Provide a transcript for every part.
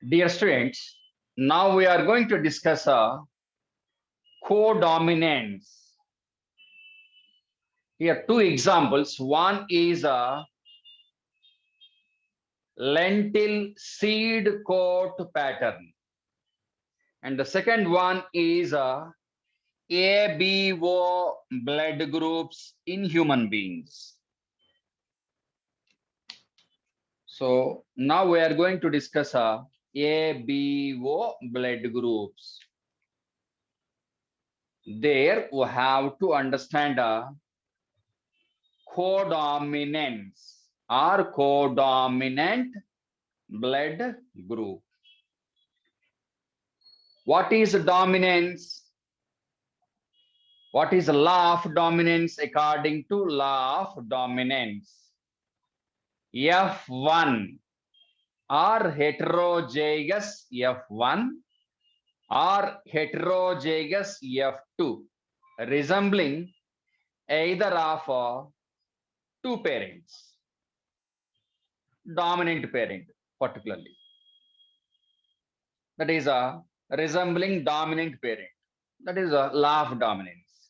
Dear students, now we are going to discuss codominance. Here two examples. One is a lentil seed coat pattern, and the second one is a ABO blood groups in human beings. So now we are going to discuss ABO blood groups. There we have to understand codominance or codominant blood group. What is dominance? What is law of dominance? According to law of dominance, F1 or heterozygous F1 or heterozygous F2 resembling either of two parents, dominant parent particularly, that is a resembling dominant parent, that is a law of dominance.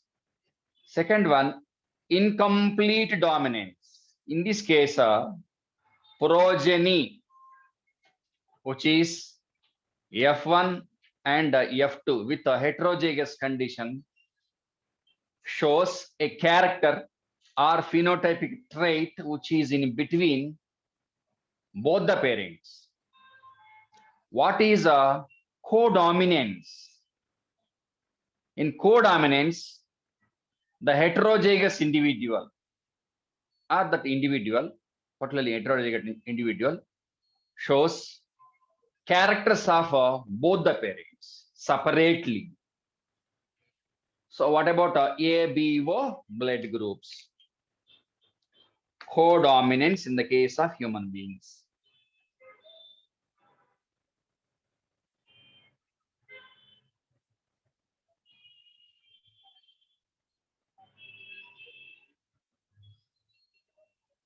Second one, incomplete dominance. In this case, progeny, which is F1 and F2 with a heterozygous condition, shows a character or phenotypic trait which is in between both the parents. What is a codominance? In codominance, the heterozygous individual or that individual, particularly heterozygous individual, shows characters of both the parents separately. So what about ABO blood groups? Codominance in the case of human beings.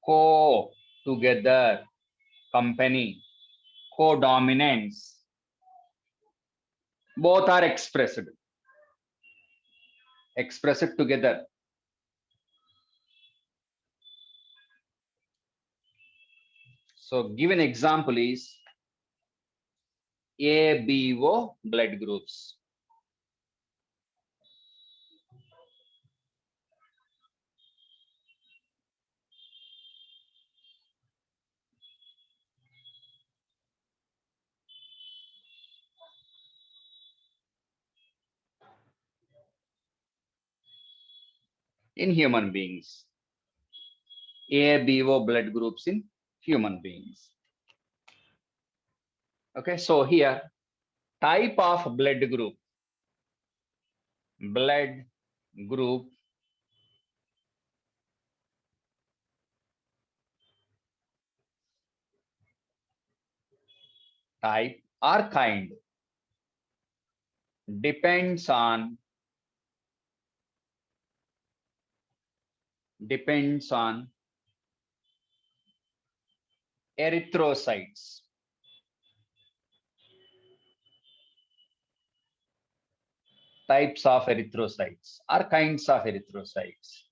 Co together, company, codominance. Both are expressed together. So given example is ABO blood groups. In human beings, ABO blood groups in human beings. Okay, so here type of blood group type or kind depends on erythrocytes. Types of erythrocytes or kinds of erythrocytes.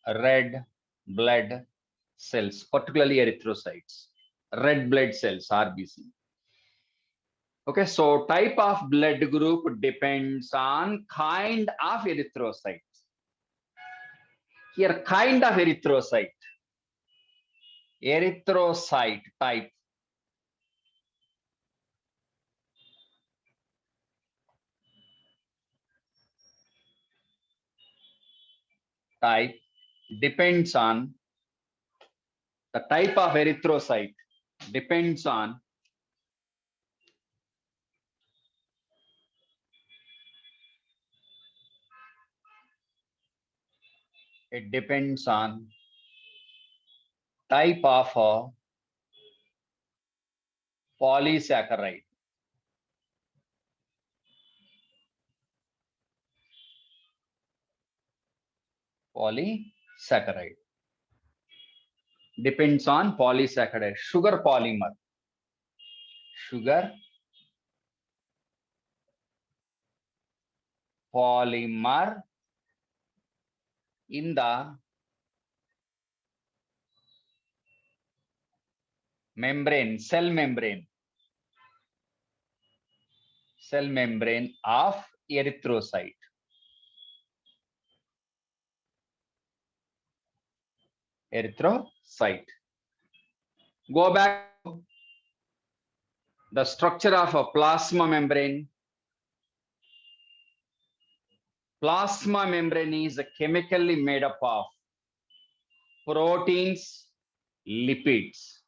Red blood cells, particularly erythrocytes, red blood cells, RBC. Okay, so type of blood group depends on kind of erythrocyte. Here, kind of erythrocyte type. Type depends on the type of erythrocyte depends on type of polysaccharide. Polysaccharide. depends on polysaccharide, sugar polymer. Sugar polymer in the membrane, cell membrane of erythrocyte. Erythrocyte. Go back to the structure of a plasma membrane. Plasma membrane is chemically made up of proteins, lipids.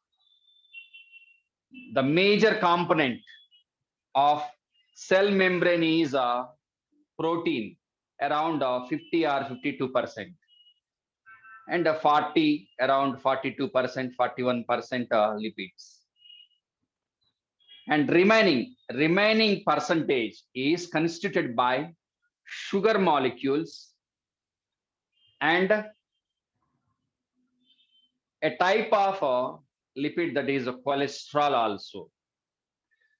The major component of cell membrane is a protein, around 50 or 52%, and 40, around 42%, 41% lipids. And remaining percentage is constituted by sugar molecules and a type of lipid, that is a cholesterol also.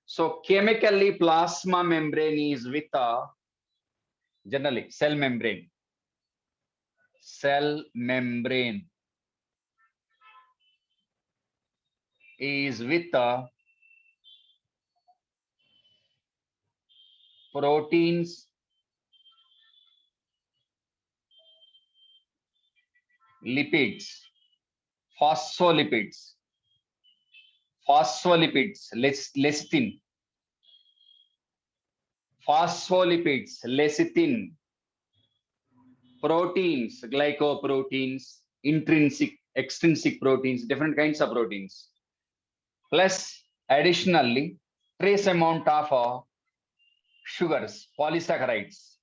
So chemically, plasma membrane is with generally cell membrane is with proteins, lipids, phospholipids, lecithin, phospholipids, lecithin, proteins, glycoproteins, intrinsic, extrinsic proteins, different kinds of proteins, plus additionally trace amount of sugars, polysaccharides,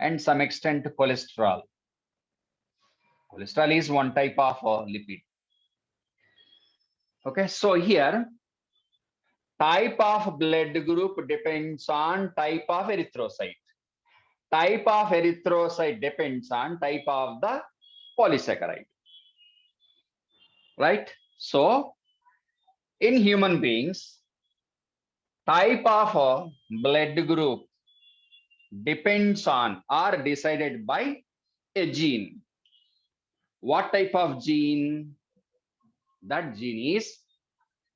and some extent cholesterol. Cholesterol is one type of lipid. Okay, so here type of blood group depends on type of erythrocyte. Type of erythrocyte depends on type of the polysaccharide. Right? So in human beings, type of blood group depends on or decided by a gene. What type of gene? That gene is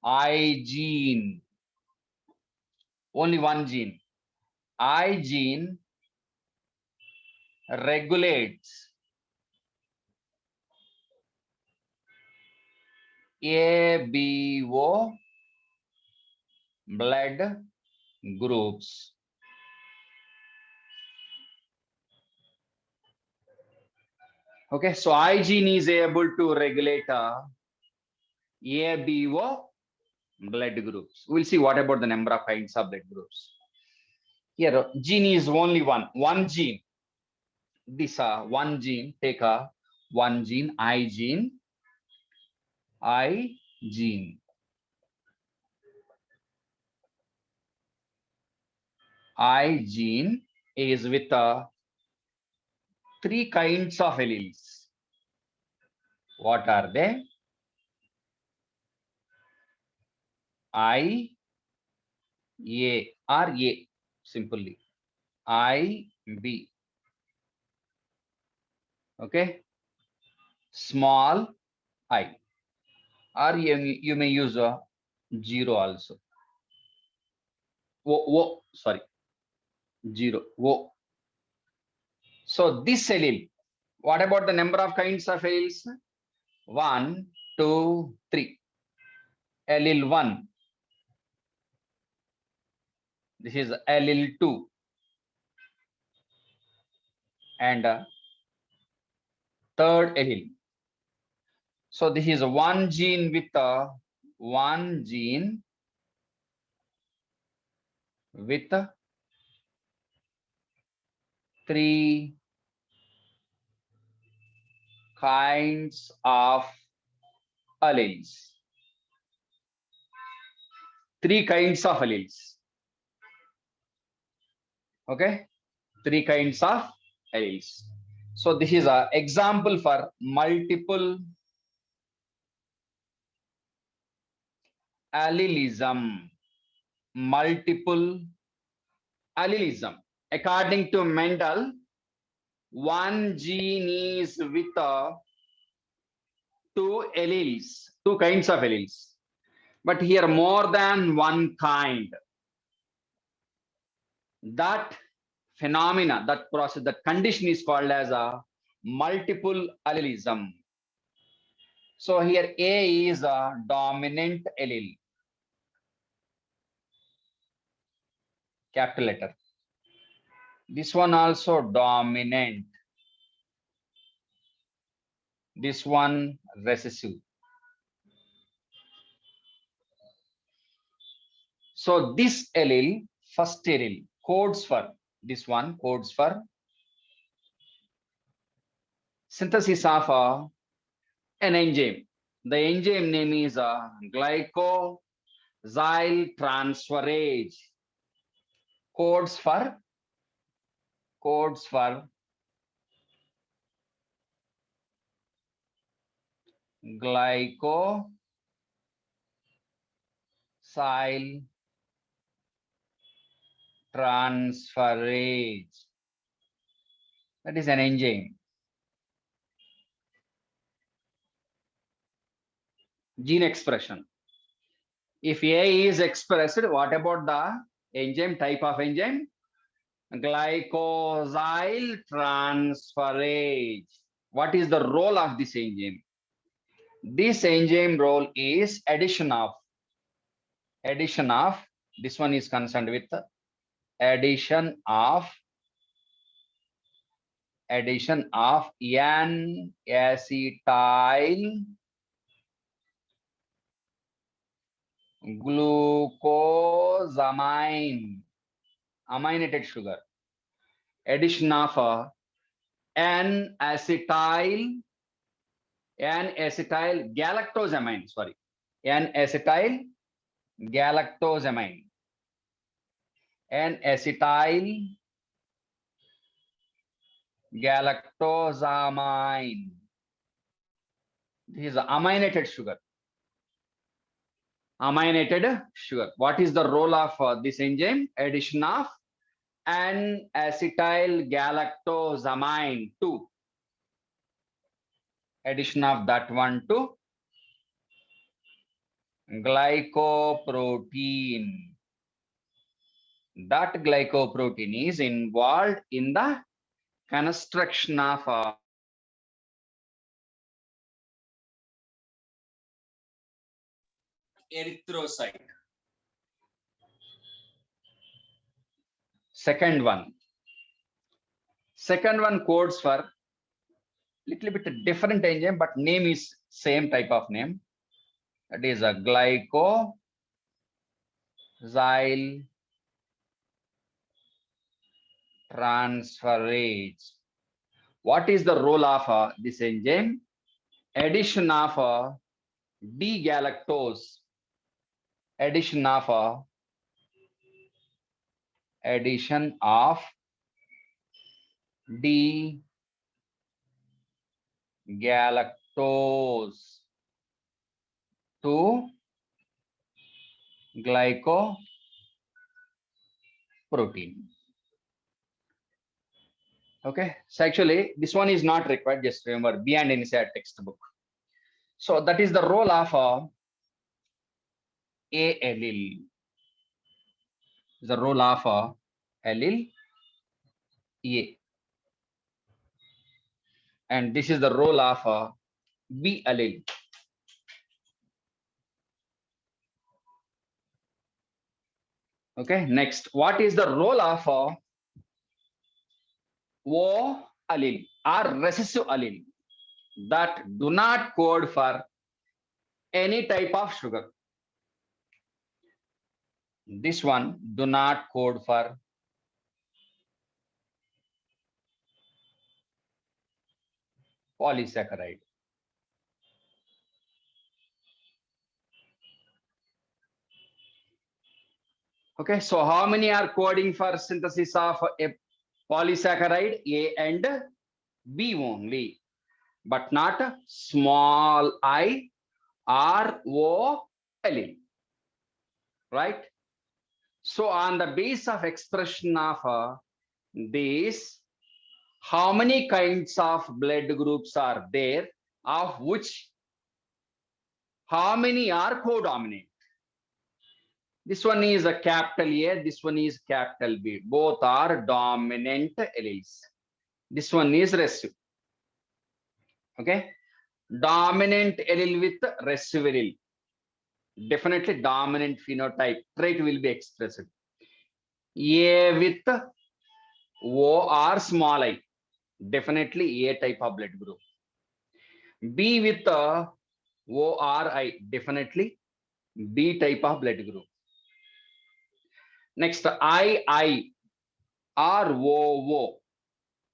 I gene. Only one gene. I gene regulates ABO blood groups. Okay, so I gene is able to regulate ABO blood groups. We'll see what about the number of kinds of blood groups. Here, gene is only one gene. This one gene, take one gene, I gene. I gene is with three kinds of alleles. What are they? I, A, or A, simply. I, B. Okay. Small I. Or you may use a 0 also. Sorry. 0. O. So this allele, what about the number of kinds of alleles? 1, 2, 3. Allele 1. This is allele 2. And third allele. So this is one gene with three kinds of alleles. Three kinds of alleles. Okay. Three kinds of alleles. So this is an example for multiple allelism. Multiple allelism. According to Mendel, one gene is with two alleles, two kinds of alleles. But here more than one kind. That phenomena, that process, that condition is called as a multiple allelism. So here A is a dominant allele, capital letter. This one also dominant. This one recessive. So this allele, first allele, codes for this one, codes for synthesis of an enzyme. The enzyme name is glycosyl transferase. Codes for glycosyl transferase. That is an enzyme. Gene expression. If A is expressed, what about the enzyme, type of enzyme? Glycosyl transferase. What is the role of this enzyme? This enzyme role is addition of, this one is concerned with addition of N-acetyl glucosamine, aminated sugar. Addition of N-acetyl galactosamine, sorry, N-acetyl galactosamine, N-acetyl galactosamine. This is aminated sugar. Aminated sugar. What is the role of this enzyme? Addition of N-acetyl galactosamine 2. Addition of that one to glycoprotein. That glycoprotein is involved in the construction of erythrocyte. Second one codes for little bit different enzyme, but name is same type of name. That is a glycosyl transferase. What is the role of this enzyme? Addition of D-galactose. Addition of D-galactose to glycoprotein. Okay, so actually this one is not required. Just remember B and NCERT textbook. So that is the role of A allele. The role of allele A, and this is the role of B allele. Okay, next, what is the role of O allele or recessive allele that do not code for any type of sugar? This one do not code for polysaccharide. Okay, so how many are coding for synthesis of a Polysaccharide A and B only, but not small I R O allele, right? So on the base of expression of this, how many kinds of blood groups are there, of which how many are codominant? This one is a capital A, this one is capital B. Both are dominant alleles. This one is recessive. Okay. Dominant allele with recessive allele. Definitely dominant phenotype trait will be expressed. A with O or small I. Definitely A type of blood group. B with O or I. Definitely B type of blood group. Next, I or O.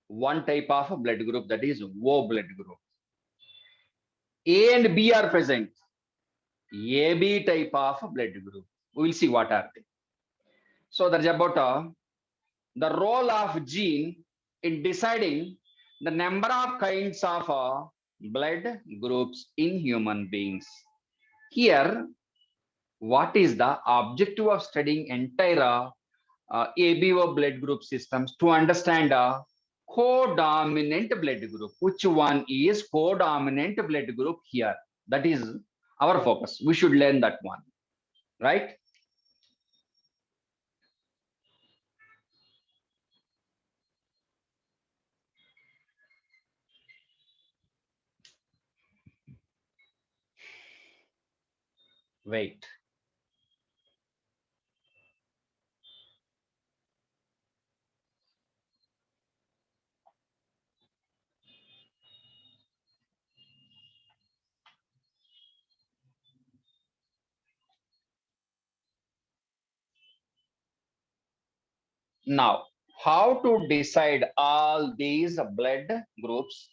One type of blood group, that is O blood group. A and B are present. AB type of blood group. We will see what are they. So that's about the role of gene in deciding the number of kinds of blood groups in human beings. Here, what is the objective of studying entire ABO blood group systems? To understand a codominant blood group. Which one is codominant blood group here? That is our focus. We should learn that one, right? Wait. Now, how to decide all these blood groups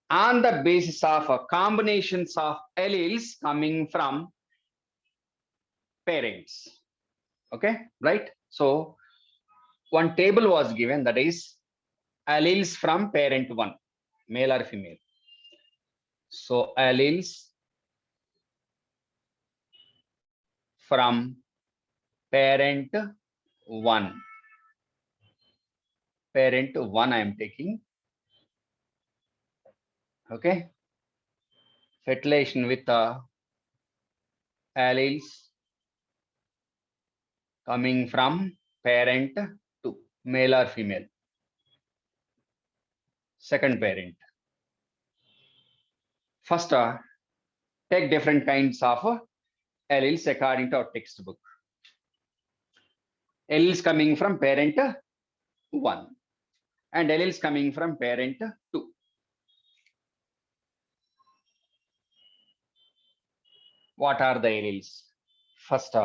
on the basis of combinations of alleles coming from parents? Okay, right? So one table was given, that is alleles from parent one, male or female. So alleles from parent one. Parent one I am taking. Okay. Fertilization with alleles coming from parent two, male or female. Second parent. First, take different kinds of alleles according to our textbook. Alleles coming from parent 1 and alleles coming from parent 2. What are the alleles? First,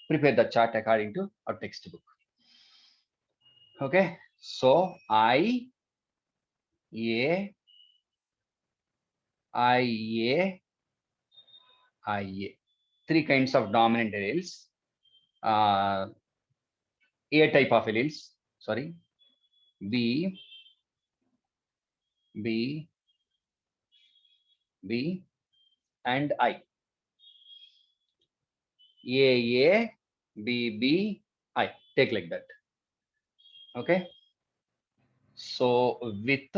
prepare the chart according to our textbook. Okay, so I, A, IA, IA. Three kinds of dominant alleles. A type of alleles, sorry, B, B, B, and I. A, B, B, I. Take like that. Okay. So with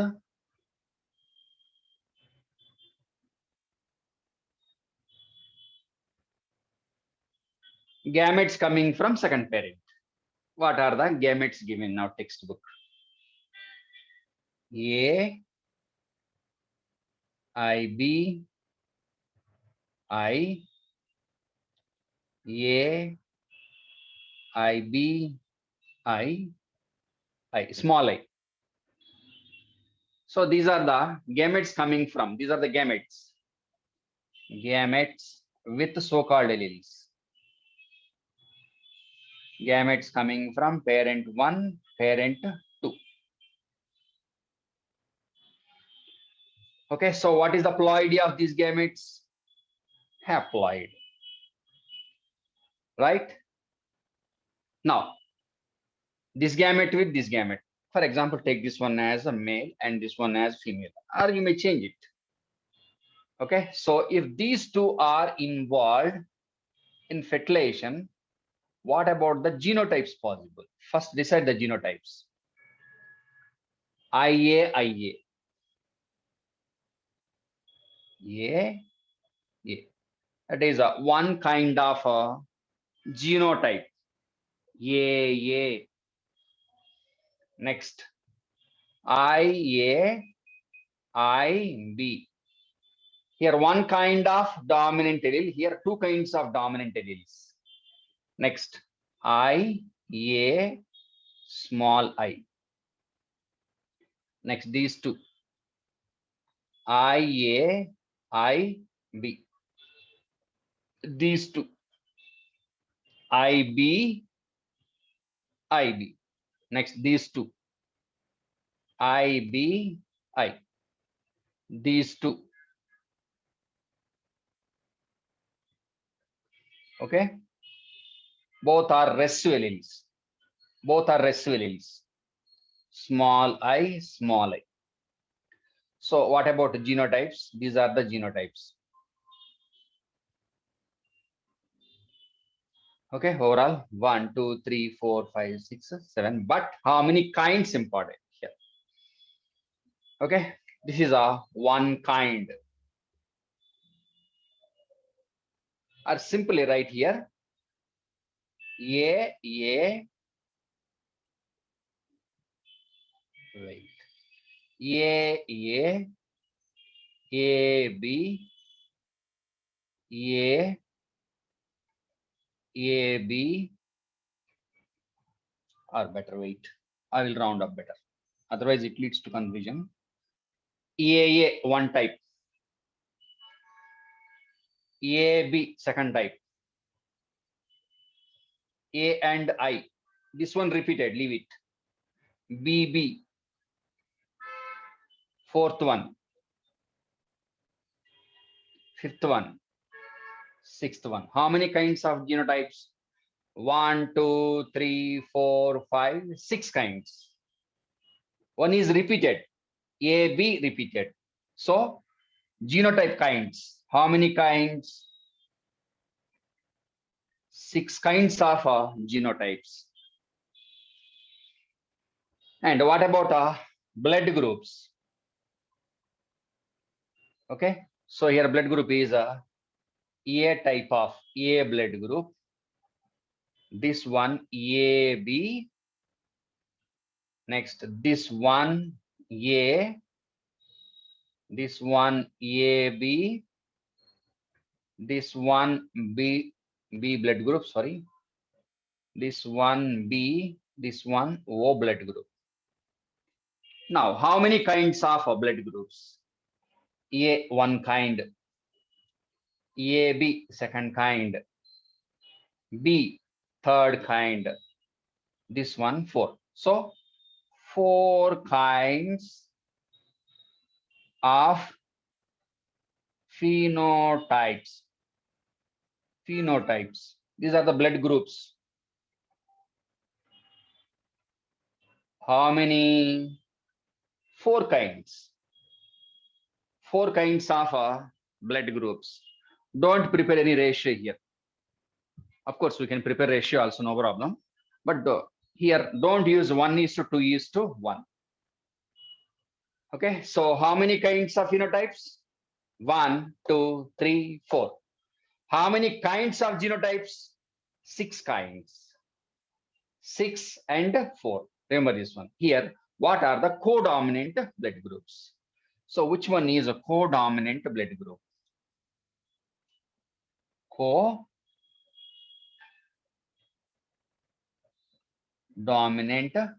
gametes coming from second parent. What are the gametes given in our textbook? A, IB, I, A, IB, I, small I. So these are the gametes coming from, these are the gametes. Gametes with so-called alleles. Gametes coming from parent 1, parent 2. Okay, so what is the ploidy of these gametes? Haploid. Right? Now, this gamete with this gamete. For example, take this one as a male and this one as female, or you may change it. Okay, so if these two are involved in fertilization, what about the genotypes possible? First, decide the genotypes. IA, IA. A, A. That is one kind of genotype. A. Next, IA, IB. Here, one kind of dominant allele. Here, two kinds of dominant alleles. Next, IA, small I. Next, these two. IA, IB. These two. IB, IB. Next, these two. IB, I. These two. Okay. Both are recessive alleles. Both are recessive alleles. Small I, small I. So what about the genotypes? These are the genotypes. Okay, overall 1, 2, 3, 4, 5, 6, 7. But how many kinds important here? Okay, this is a one kind. Or simply write here A, wait. A, B, A, B, or better wait. I will round up better. Otherwise, it leads to confusion. A, one type. AB, second type. A and I. This one repeated, leave it. BB, fourth one. Fifth one. Sixth one. How many kinds of genotypes? 1, 2, 3, 4, 5, 6 kinds. One is repeated. AB repeated. So genotype kinds. How many kinds? 6 kinds of genotypes. And what about blood groups? Okay. So here blood group is a type of A blood group. This one AB. Next, this one A. This one AB. This one B blood group, sorry. This one B, this one O blood group. Now, how many kinds of blood groups? A, one kind. AB, second kind. B, third kind. This one, 4. So, 4 kinds of phenotypes. Phenotypes. These are the blood groups. How many? 4 kinds. 4 kinds of blood groups. Don't prepare any ratio here. Of course, we can prepare ratio also, no problem. But here, don't use 1:2:1. Okay, so how many kinds of phenotypes? 1, 2, 3, 4. How many kinds of genotypes? 6 kinds. 6 and 4. Remember this one. Here, what are the codominant blood groups? So which one is a codominant blood group? Codominant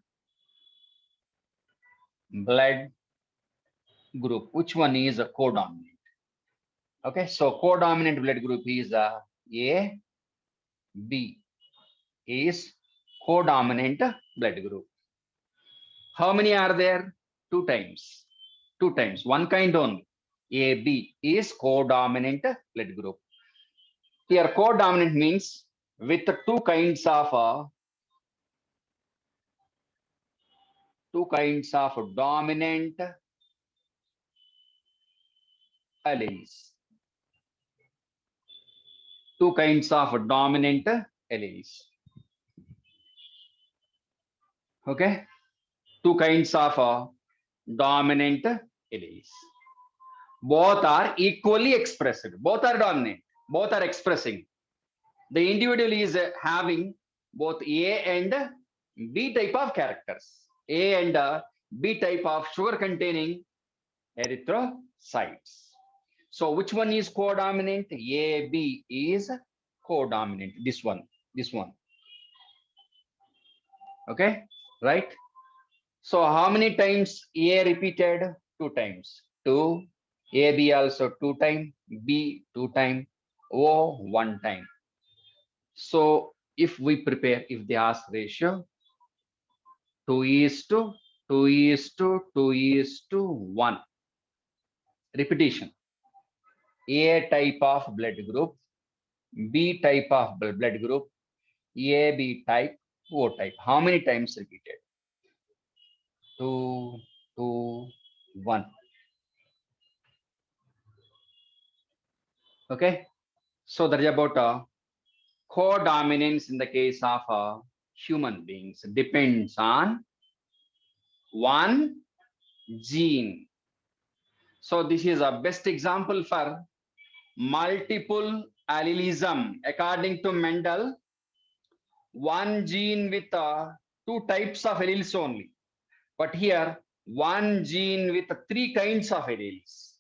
blood group. Which one is a codominant? Okay, so codominant blood group is A, B is codominant blood group. How many are there? 2 times. 2 times. One kind only. AB is codominant blood group. Here, codominant means with 2 kinds of two kinds of dominant alleles. Two kinds of dominant alleles. Okay, two kinds of dominant alleles. Both are equally expressed. Both are dominant. Both are expressing. The individual is having both A and B type of characters. A and B type of sugar containing erythrocytes. So which one is codominant? A, B is codominant. This one. Okay, right? So how many times A repeated? Two times. Two. A, B also two time. B two time. O one time. So if we prepare, if they ask ratio, 2:1. Repetition. A type of blood group, B type of blood group, AB type, O type. How many times repeated? 2:1. Okay. So that is about codominance in the case of human beings. Depends on one gene. So this is a best example for multiple allelism. According to Mendel, one gene with two types of alleles only. But here, one gene with three kinds of alleles.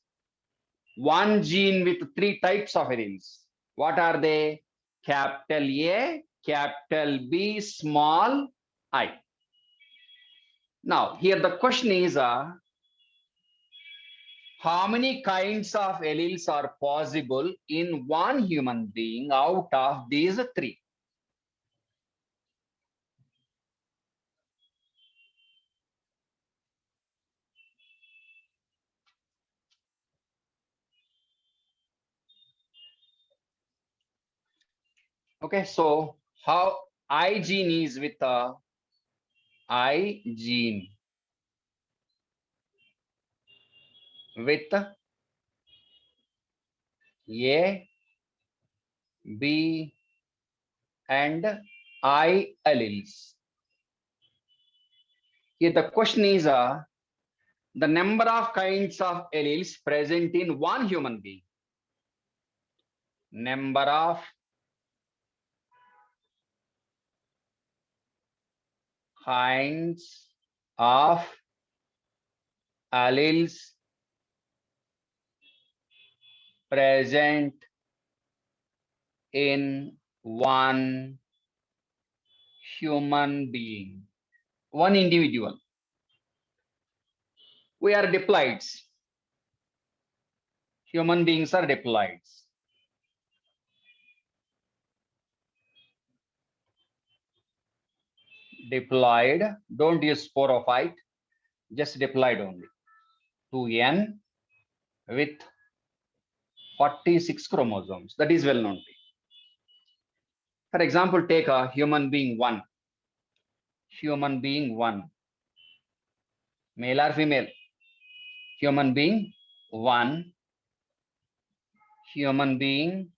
One gene with three types of alleles. What are they? Capital A, capital B, small I. Now, here the question is, how many kinds of alleles are possible in one human being out of these three? Okay, so how I gene is with I gene with A, B, and I alleles. Here the question is the number of kinds of alleles present in one human being. Number of kinds of alleles present in one human being, one individual. We are diploids. Human beings are diploids. Diploid, don't use sporophyte, just diploid only. 2n with 46 chromosomes. That is well known. For example, take a human being 1. Human being 1. Male or female? Human being 1. Human being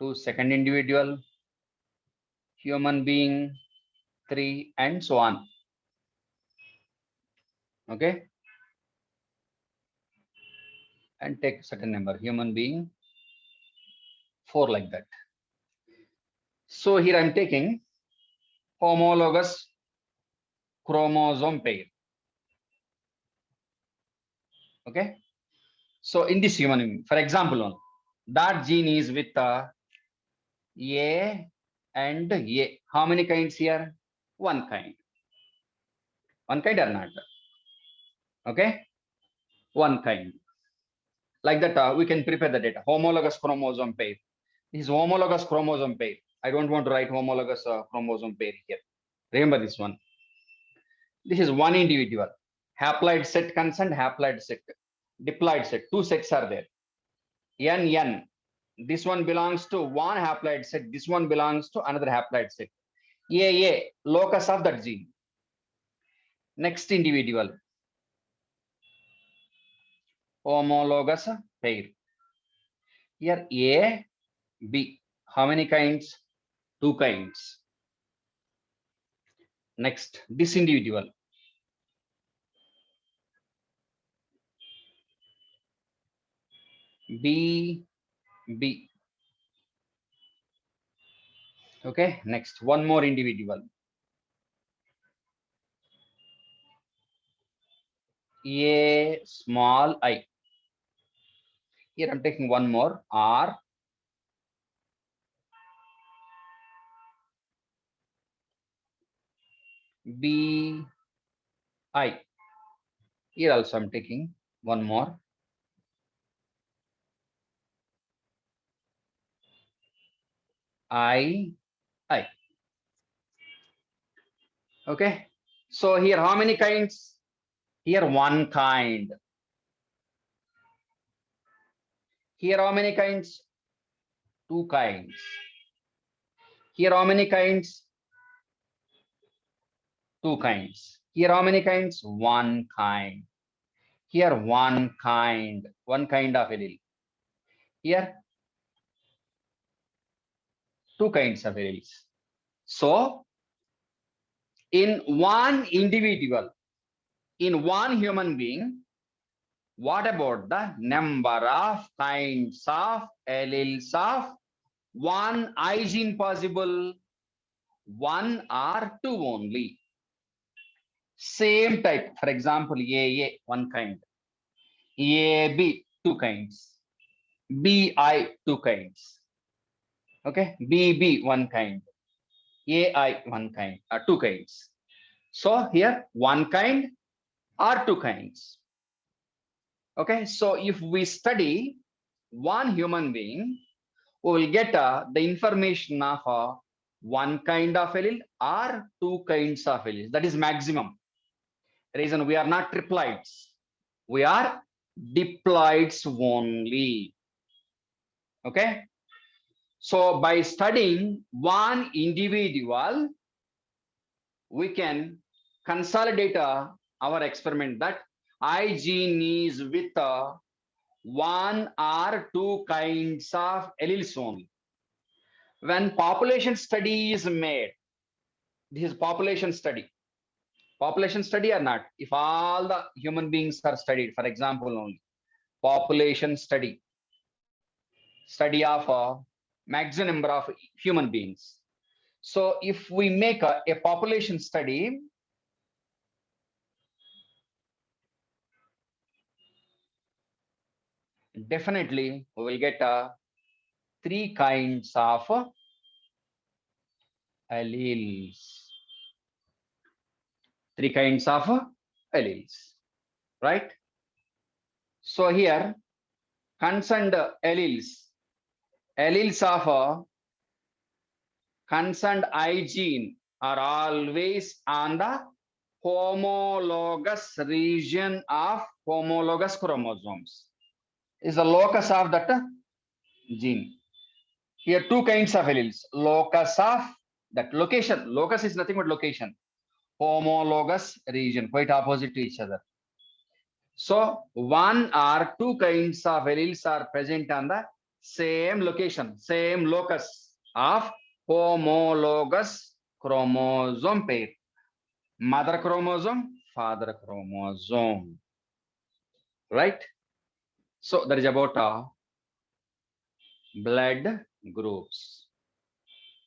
2, second individual. Human being 3, and so on. Okay. And take certain number, human being 4, like that. So here I'm taking homologous chromosome pair. Okay. So in this human being, for example, that gene is with A and A. How many kinds here? One kind. One kind or not? Okay. One kind. Like that, we can prepare the data. Homologous chromosome pair. This is homologous chromosome pair. I don't want to write homologous chromosome pair here. Remember this one. This is one individual. Haploid set consent, haploid set, diploid set. Two sets are there. N. This one belongs to one haploid set. This one belongs to another haploid set. A, locus of that gene. Next individual, homologous pair. Here A, B. How many kinds? Two kinds. Next, this individual. B, B. Okay, next, one more individual. A small I. Here I'm taking one more, R, B, I. Here also I'm taking one more, I. Okay, so here how many kinds? Here one kind. Here how many kinds? Two kinds. Here how many kinds? Two kinds. Here how many kinds? One kind. Here one kind of allele. Here two kinds of alleles. So in one individual, in one human being, what about the number of kinds of alleles of one I gene possible? One or two only. Same type. For example, AA, one kind. AB, two kinds. BI, two kinds. Okay, BB, one kind. AI, one kind, two kinds. So here, one kind or two kinds. Okay, so if we study one human being, we will get the information of one kind of allele or two kinds of alleles. That is maximum. Reason we are not triploids. We are diploids only. Okay. So by studying one individual, we can consolidate our experiment that I gene is with one or two kinds of alleles only. When population study is made, this is population study. Population study or not? If all the human beings are studied, for example, only population study of a maximum number of human beings. So if we make a population study, definitely we will get three kinds of alleles. Three kinds of alleles, right? So here, concerned alleles of concerned I gene are always on the homologous region of homologous chromosomes. Is the locus of that gene. Here two kinds of alleles. Locus of that location. Locus is nothing but location. Homologous region, quite opposite to each other. So one or two kinds of alleles are present on the same location, same locus of homologous chromosome pair. Mother chromosome, father chromosome. Right? So that is about blood groups.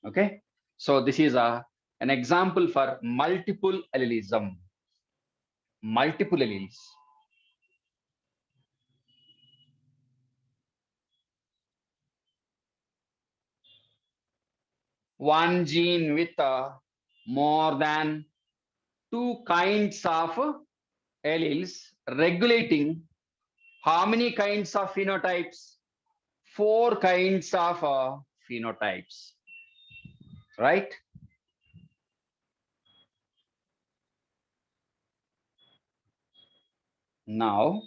Okay. So this is an example for multiple allelism. Multiple alleles. One gene with more than two kinds of alleles regulating how many kinds of phenotypes? Four kinds of phenotypes, right? Now,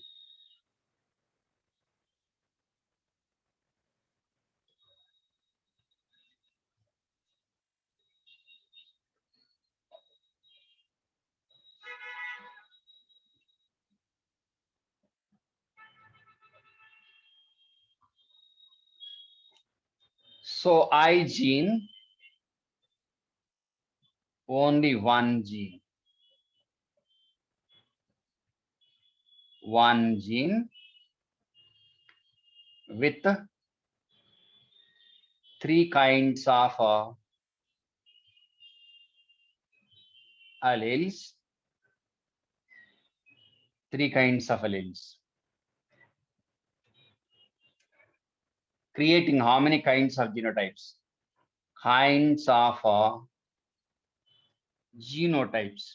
So I gene, only one gene. One gene with three kinds of alleles. Three kinds of alleles. Creating how many kinds of genotypes? Kinds of genotypes.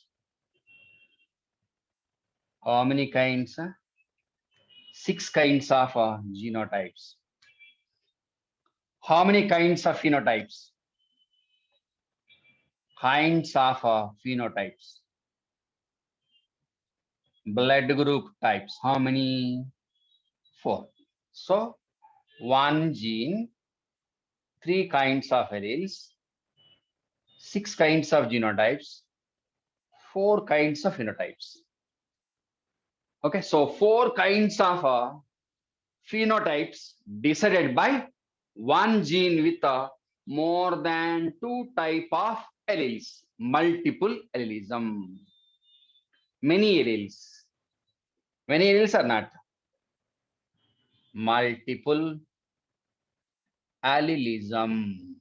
How many kinds? 6 kinds of genotypes. How many kinds of phenotypes? Kinds of phenotypes. Blood group types. How many? 4. So, one gene, 3 kinds of alleles, 6 kinds of genotypes, 4 kinds of phenotypes. Okay, so 4 kinds of phenotypes decided by one gene with more than 2 type of alleles, multiple allelism. Many alleles. Many alleles are not. Multiple allelism.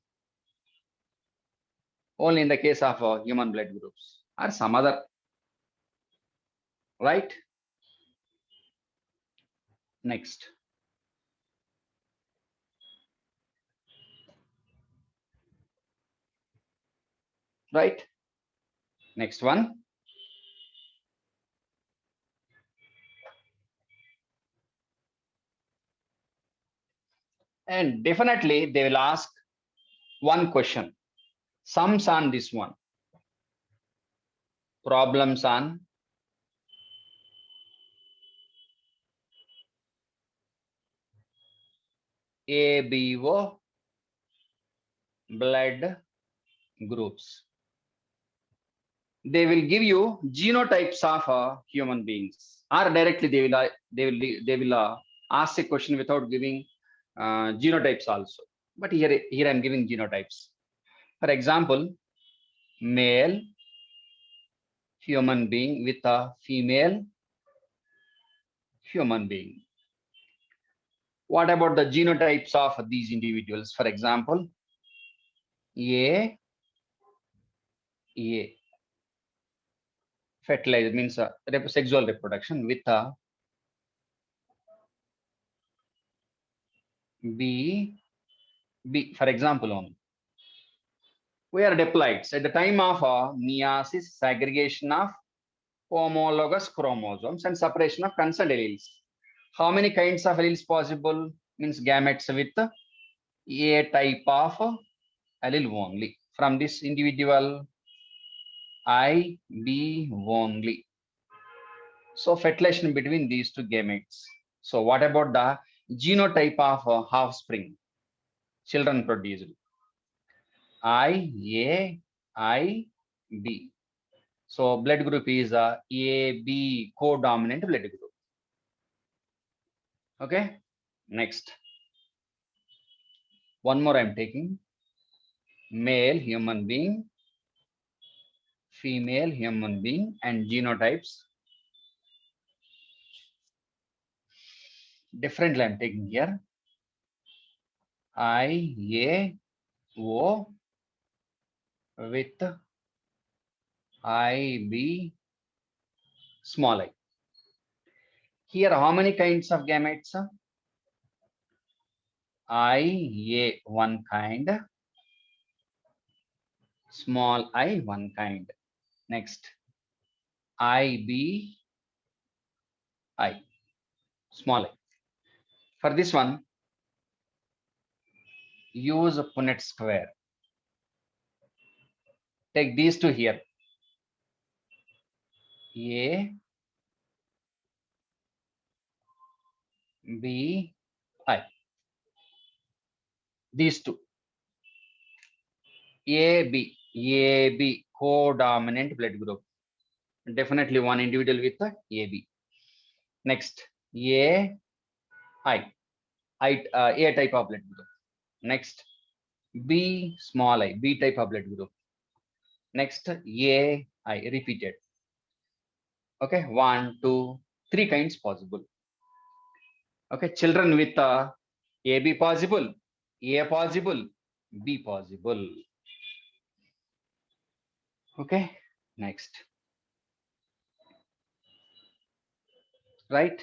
Only in the case of human blood groups or some other, right? Next. Right? Next one. And definitely they will ask one question. Sums on this one. Problems on ABO blood groups. They will give you genotypes of human beings, or directly they will ask a question without giving genotypes also. But here I'm giving genotypes. For example, male human being with a female human being. What about the genotypes of these individuals? For example, A, fertilizer means sexual reproduction with a B, for example only. We are diploids. At the time of meiosis, segregation of homologous chromosomes and separation of concerned alleles. How many kinds of alleles possible? Means gametes with A type of allele only. From this individual, I, B only. So fertilization between these two gametes. So what about the genotype of offspring? Children produced. I, A, I, B. So blood group is AB codominant blood group. Okay. Next. One more I'm taking. Male human being, female human being, and genotypes. Differently I'm taking here. I, A, O with I, B, small I. Here, how many kinds of gametes? I, A, one kind. Small I, one kind. Next, I, B, I, small I. For this one, use Punnett square. Take these two here. A, B, I. These two. AB, codominant blood group. Definitely one individual with AB. Next, A type of blood group. Next, B small I, B type of blood group. Next, A I, repeated. Okay, 1, 2, 3 kinds possible. Okay, children with AB possible, A possible, B possible. Okay, next. Right?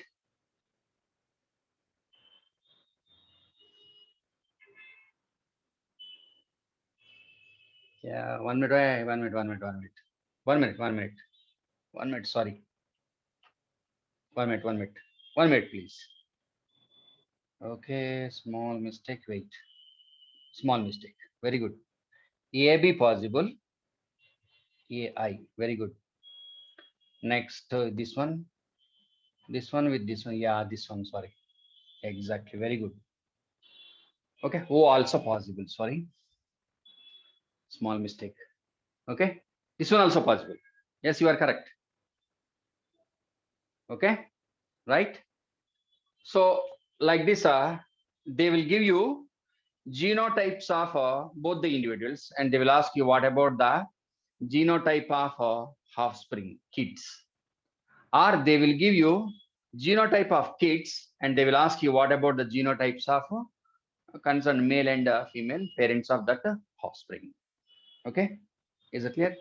Yeah, 1 minute, 1 minute, 1 minute, 1 minute. 1 minute, 1 minute. 1 minute, sorry. 1 minute, 1 minute. 1 minute, please. Okay, small mistake, wait. Small mistake. Very good. AB possible, AI. Very good. Next, this one with this one. Yeah, this one, sorry. Exactly. Very good. Okay. Oh, also possible. Sorry. Small mistake. Okay. This one also possible. Yes, you are correct. Okay. Right. So like this, they will give you genotypes of both the individuals, and they will ask you what about the genotype of offspring, kids. Or they will give you genotype of kids, and they will ask you what about the genotypes of concerned male and female parents of that offspring. Okay, is it clear?